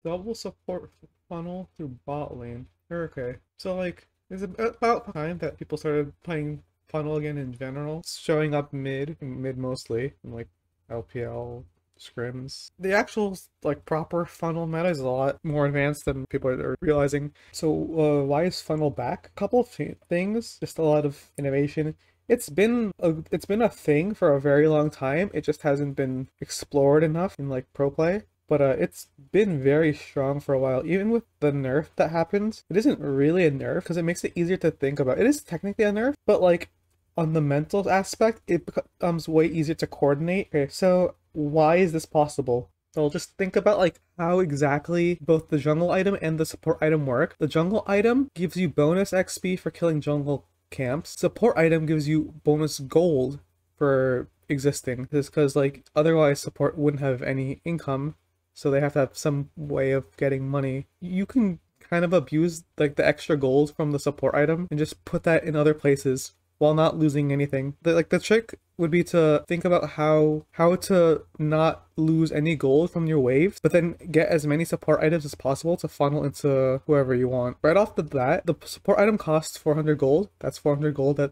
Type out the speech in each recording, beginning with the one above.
Double support funnel through bot lane. Okay. So like it's about time that people started playing funnel again in general. It's showing up mid mostly, in like LPL scrims. The actual like proper funnel meta is a lot more advanced than people are realizing. So why is funnel back? A couple of things, just a lot of innovation. It's been a thing for a very long time. It just hasn't been explored enough in like pro play. But it's been very strong for a while. Even with the nerf that happens, it isn't really a nerf because it makes it easier to think about. It is technically a nerf, but like on the mental aspect, it becomes way easier to coordinate. Okay, so why is this possible? So just think about like how exactly both the jungle item and the support item work. The jungle item gives you bonus XP for killing jungle camps. Support item gives you bonus gold for existing. This is because like otherwise support wouldn't have any income, so they have to have some way of getting money. You can kind of abuse like the extra gold from the support item and just put that in other places while not losing anything. The trick would be to think about how to not lose any gold from your waves, but then get as many support items as possible to funnel into whoever you want. Right off the bat, the support item costs 400 gold. That's 400 gold that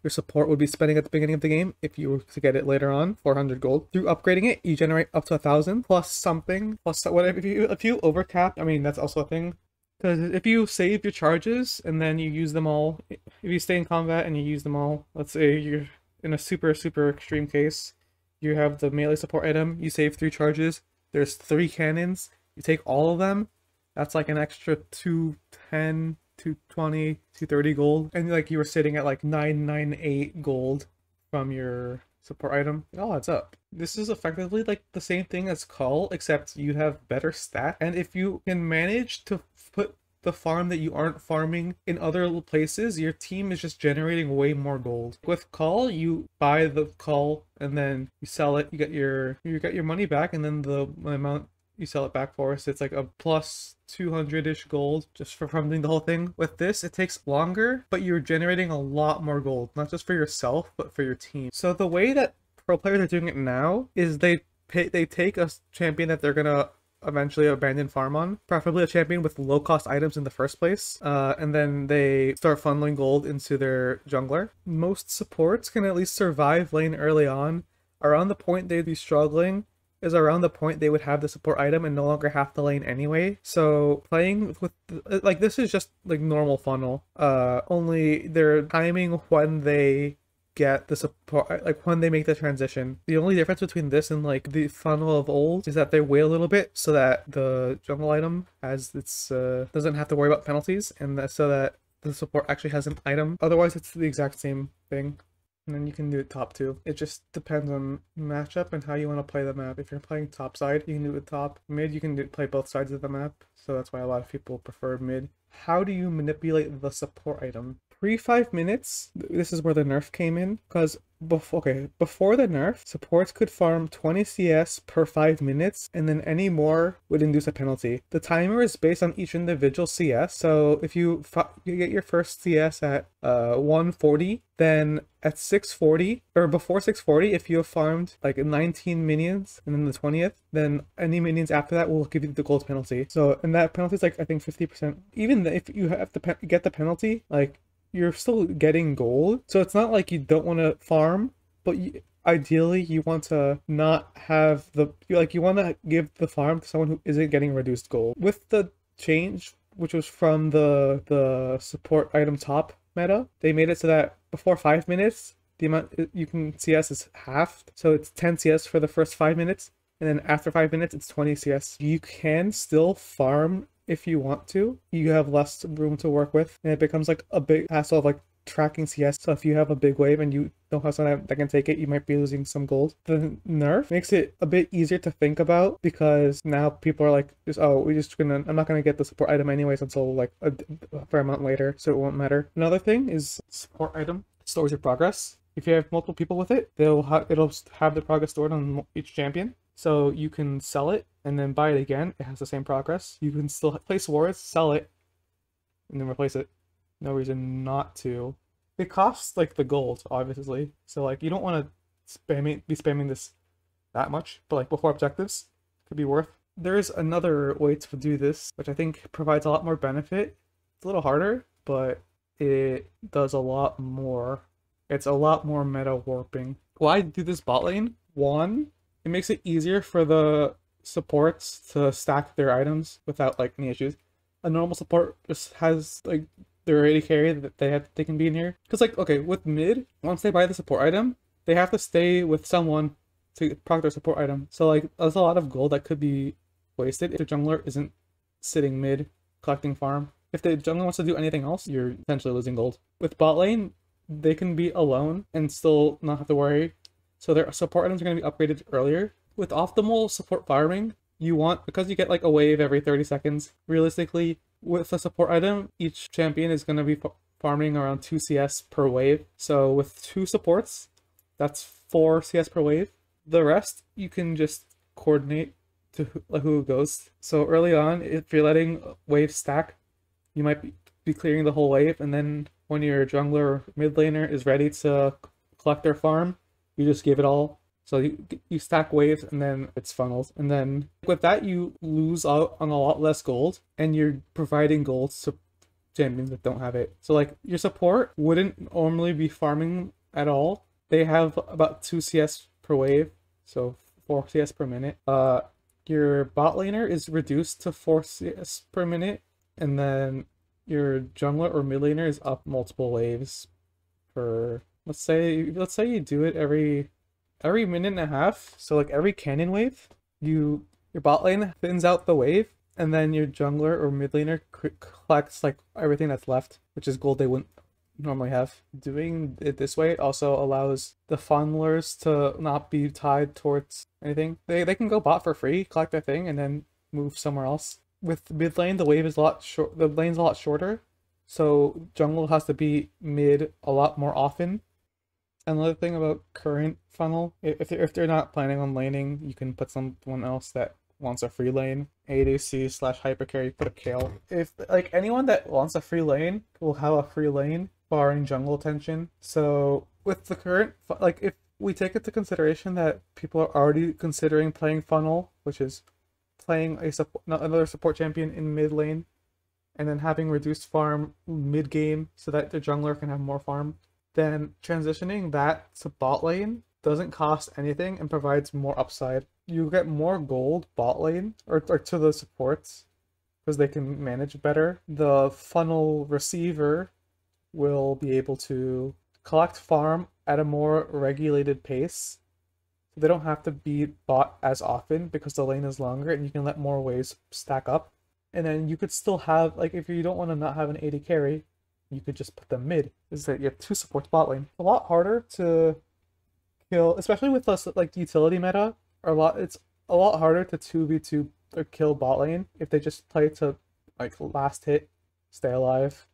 your support would be spending at the beginning of the game if you were to get it later on. 400 gold. Through upgrading it, you generate up to 1,000 plus something plus whatever. If you overcap, I mean that's also a thing. Because if you save your charges and then you use them all, if you stay in combat and you use them all, let's say you're in a super extreme case, you have the melee support item, you save 3 charges, there's 3 cannons, you take all of them, that's like an extra 210, 220, 230 gold. And like you were sitting at like 998 gold from your support item. It all adds up. This is effectively like the same thing as Cull, except you have better stat. And if you can manage to put the farm that you aren't farming in other places, your team is just generating way more gold. With Cull, you buy the Cull and then you sell it, you get your money back, and then the amount you sell it back for, so it's like a plus 200-ish gold just for farming the whole thing. With this, it takes longer, but you're generating a lot more gold, not just for yourself, but for your team. So the way that pro players are doing it now is they take a champion that they're gonna eventually abandon farm on, preferably a champion with low-cost items in the first place, and then they start funneling gold into their jungler. Most supports can at least survive lane early on. Around the point they'd be struggling is around the point they would have the support item and no longer have the lane anyway. So playing with like this is just like normal funnel, only they're timing when they get the support, like when they make the transition. The only difference between this and like the funnel of old is that they wait a little bit so that the jungle item has its doesn't have to worry about penalties, and so that the support actually has an item. Otherwise it's the exact same thing. And then you can do it top too. It just depends on matchup and how you want to play the map. If you're playing top side, you can do it top. Mid, you can play both sides of the map. So that's why a lot of people prefer mid. How do you manipulate the support item? Pre 5 minutes, this is where the nerf came in. Because before the nerf, supports could farm 20 CS per 5 minutes, and then any more would induce a penalty. The timer is based on each individual CS. So if you get your first CS at 140, then at 640 or before 640, if you have farmed like 19 minions and then the 20th, then any minions after that will give you the gold penalty. So, and that penalty is like I think 50%. Even if you have to get the penalty, like you're still getting gold. So it's not like you don't want to farm, but ideally you want to not have you want to give the farm to someone who isn't getting reduced gold. With the change, which was from the support item top meta, they made it so that before 5 minutes, the amount you can CS is halved. So it's 10 CS for the first 5 minutes, and then after 5 minutes, it's 20 CS. You can still farm if you want to. You have less room to work with, and it becomes like a big hassle of like tracking CS. So if you have a big wave and you don't have someone that can take it, you might be losing some gold. The nerf makes it a bit easier to think about, because now people are like, I'm not gonna get the support item anyways until like a fair amount later, so it won't matter. Another thing is support item stores your progress. If you have multiple people with it, it'll have the progress stored on each champion. So you can sell it and then buy it again. It has the same progress. You can still place wards, sell it, and then replace it. No reason not to. It costs like the gold, obviously. So like you don't want to be spamming this that much, but like before objectives, it could be worth There's another way to do this, which I think provides a lot more benefit. It's a little harder, but it does a lot more. It's a lot more meta warping. Why do this bot lane? One, it makes it easier for the supports to stack their items without like any issues. A normal support just has like their AD carry that they can be in here. Because like, okay, with mid, once they buy the support item, they have to stay with someone to proc their support item. So like there's a lot of gold that could be wasted if the jungler isn't sitting mid collecting farm. If the jungler wants to do anything else, you're potentially losing gold. With bot lane, they can be alone and still not have to worry. So their support items are going to be upgraded earlier. With optimal support farming, you want, because you get like a wave every 30 seconds, realistically, with a support item, each champion is going to be farming around 2 CS per wave. So with 2 supports, that's 4 CS per wave. The rest, you can just coordinate to who goes. So early on, if you're letting waves stack, you might be clearing the whole wave, and then when your jungler or mid laner is ready to collect their farm, you just give it all. So you stack waves and then it's funneled. And then with that, you lose out on a lot less gold, and you're providing gold to champions that don't have it. So like your support wouldn't normally be farming at all. They have about 2 CS per wave, so 4 CS per minute. Your bot laner is reduced to 4 CS per minute, and then your jungler or mid laner is up multiple waves for let's say you do it every minute and a half. So like every cannon wave, your bot lane thins out the wave, and then your jungler or mid laner collects like everything that's left, which is gold they wouldn't normally have. Doing it this way also allows the funnelers to not be tied towards anything. They can go bot for free, collect their thing, and then move somewhere else. With mid lane, the wave is a lot short. The lane's a lot shorter, so jungle has to be mid a lot more often. Another thing about current funnel, if they're not planning on laning, you can put someone else that wants a free lane. ADC / hyper carry, put a Kale. If like anyone that wants a free lane will have a free lane, barring jungle tension. So with the current, like if we take into consideration that people are already considering playing funnel, which is playing another support champion in mid lane, and then having reduced farm mid game so that the jungler can have more farm, then transitioning that to bot lane doesn't cost anything and provides more upside. You get more gold bot lane or to the supports because they can manage better. The funnel receiver will be able to collect farm at a more regulated pace. They don't have to be bought as often because the lane is longer, and you can let more waves stack up. And then you could still have, like, if you don't want to not have an AD carry, you could just put them mid. Is that you have 2 supports bot lane. A lot harder to kill, especially with less like utility meta. It's a lot harder to 2v2 or kill bot lane if they just play to like last hit, stay alive.